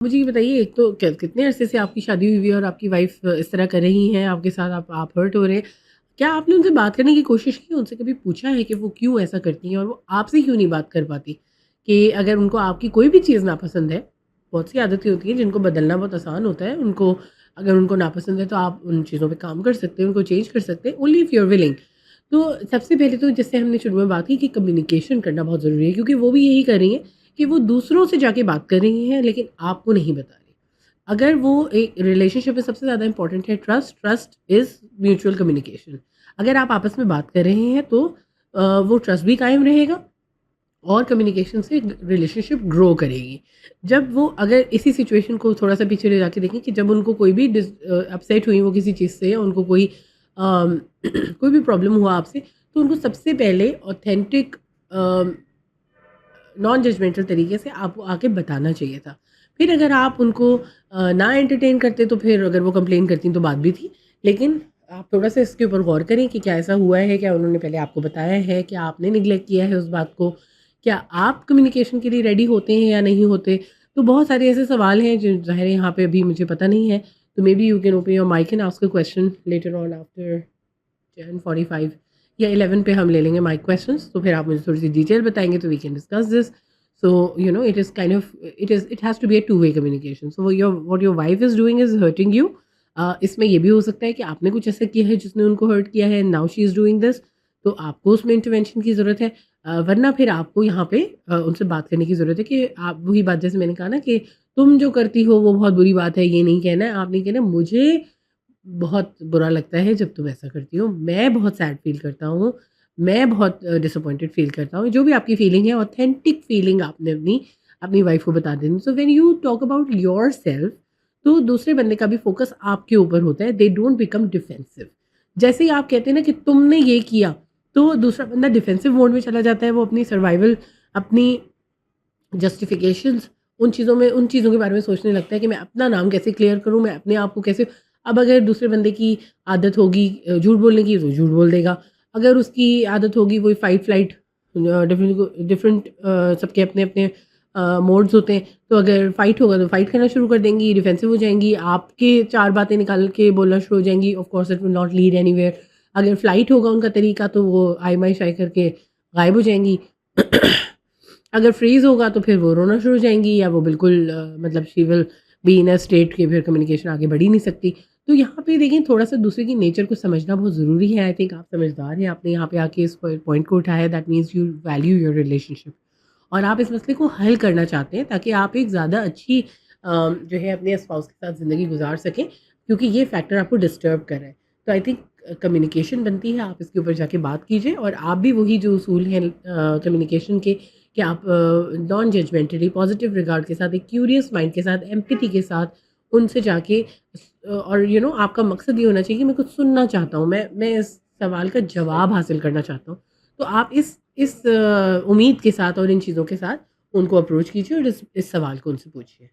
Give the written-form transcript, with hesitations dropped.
मुझे ये बताइए, एक तो कितने अरसे से आपकी शादी हुई हुई है और आपकी वाइफ़ इस तरह कर रही हैं आपके साथ, आप हर्ट हो रहे हैं। क्या आपने उनसे बात करने की कोशिश की? उनसे कभी पूछा है कि वो क्यों ऐसा करती हैं और वो आपसे क्यों नहीं बात कर पाती? कि अगर उनको आपकी कोई भी चीज़ नापसंद है, बहुत सी आदतें होती हैं जिनको बदलना बहुत आसान होता है। उनको अगर उनको नापसंद है तो आप उन चीज़ों पे काम कर सकते हैं, उनको चेंज कर सकते हैं, only if you are willing. तो सबसे पहले तो जैसे हमने शुरू में बात की कि कम्युनिकेशन करना बहुत ज़रूरी है, क्योंकि वो भी यही कर रही हैं कि वो दूसरों से जाके बात कर रही हैं लेकिन आपको नहीं बता रही। अगर वो एक रिलेशनशिप में सबसे ज़्यादा इंपॉर्टेंट है trust, trust is mutual communication. अगर आप आपस में बात कर रहे हैं तो वो ट्रस्ट भी कायम रहेगा और कम्युनिकेशन से रिलेशनशिप ग्रो करेगी। जब वो अगर इसी सिचुएशन को थोड़ा-सा पीछे ले जाके देखें कि जब उनको कोई भी अपसेट हुई वो किसी चीज़ से, या उनको कोई कोई भी प्रॉब्लम हुआ आपसे, तो उनको सबसे पहले ऑथेंटिक नॉन जजमेंटल तरीके से आपको आके बताना चाहिए था। फिर अगर आप उनको ना एंटरटेन करते तो फिर अगर वो कंप्लेन करती तो बात भी थी। लेकिन आप थोड़ा-सा इसके ऊपर गौर करें कि क्या ऐसा हुआ है? क्या उन्होंने पहले आपको बताया है? क्या आपने नेग्लेक्ट किया है उस बात को? क्या आप कम्युनिकेशन के लिए रेडी होते हैं या नहीं होते? तो बहुत सारे ऐसे सवाल हैं जो ज़ाहिर है यहाँ पे अभी मुझे पता नहीं है। तो maybe you can open your mic and ask a question later on after 10:45 या 11 पे हम ले लेंगे माइक क्वेश्चंस, तो फिर आप मुझे थोड़ी सी डिटेल बताएंगे तो we can discuss this. So you know it is kind of it has to be a two way communication. So your what your wife is doing is hurting you. इसमें ये भी हो सकता है कि आपने कुछ ऐसा किया है जिसने उनको हर्ट किया है, now she is doing this, तो आपको उसमें इंटरवेंशन की ज़रूरत है। वरना फिर आपको यहाँ पे उनसे बात करने की ज़रूरत है कि आप वही बात जैसे मैंने कहा ना कि तुम जो करती हो वो बहुत बुरी बात है, ये नहीं कहना है, आप नहीं कहना मुझे बहुत बुरा लगता है जब तुम ऐसा करती हो, मैं बहुत सैड फ़ील करता हूँ, मैं बहुत डिसअपॉइंटेड फ़ील करता हूँ। जो भी आपकी फ़ीलिंग है, ऑथेंटिक फ़ीलिंग आपने अपनी वाइफ़ को बता देनी। So when you talk about yourself, तो दूसरे बंदे का भी फ़ोकस आपके ऊपर होता है, दे डोंट बिकम डिफेंसिव। जैसे ही आप कहते हैं ना कि तुमने ये किया, तो दूसरा बंदा डिफेंसिव मोड में चला जाता है, वो अपनी सर्वाइवल, अपनी जस्टिफिकेशंस, उन चीज़ों के बारे में सोचने लगता है कि मैं अपना नाम कैसे क्लियर करूँ, मैं अपने आप को कैसे। अब अगर दूसरे बंदे की आदत होगी झूठ बोलने की, तो झूठ बोल देगा। अगर उसकी आदत होगी वही फाइट फ्लाइट, डिफरेंट डिफरेंट सबके अपने-अपने मोड्स होते हैं, तो अगर फाइट होगा तो फाइट करना शुरू कर देंगी, डिफेंसिव हो जाएँगी, आपके 4 बातें निकाल के बोलना शुरू हो जाएँगी, of course it will not lead anywhere. अगर फ्लाइट होगा उनका तरीका तो वो आय-माय-शाय करके गायब हो जाएँगी। अगर फ्रीज़ होगा तो फिर वो रोना शुरू हो जाएँगी, या वो बिल्कुल मतलब she will be in a state कि फिर कम्युनिकेशन आगे बढ़ ही नहीं सकती। तो यहाँ पे देखिए थोड़ा-सा दूसरे की नेचर को समझना बहुत ज़रूरी है। आई थिंक आप समझदार हैं, आपने यहाँ पे आके इस पॉइंट को उठाया, that means you value your relationship और आप इस मसले को हल करना चाहते हैं ताकि आप एक ज़्यादा अच्छी जो है अपने स्पाउस के साथ ज़िंदगी गुज़ार सकें, क्योंकि ये फैक्टर आपको डिस्टर्ब कर रहा है। तो आई थिंक कम्युनिकेशन बनती है, आप इसके ऊपर जाके बात कीजिए और आप भी वही जो उसूल हैं कम्युनिकेशन के, कि आप नॉन जजमेंटली पॉजिटिव रिगार्ड के साथ, एक क्यूरियस माइंड के साथ, एम्पैथी के साथ उनसे जाके और आपका मकसद ये होना चाहिए कि मैं कुछ सुनना चाहता हूँ, मैं इस सवाल का जवाब हासिल करना चाहता हूँ। तो आप इस उम्मीद के साथ और इन चीज़ों के साथ उनको अप्रोच कीजिए और इस सवाल को उनसे पूछिए।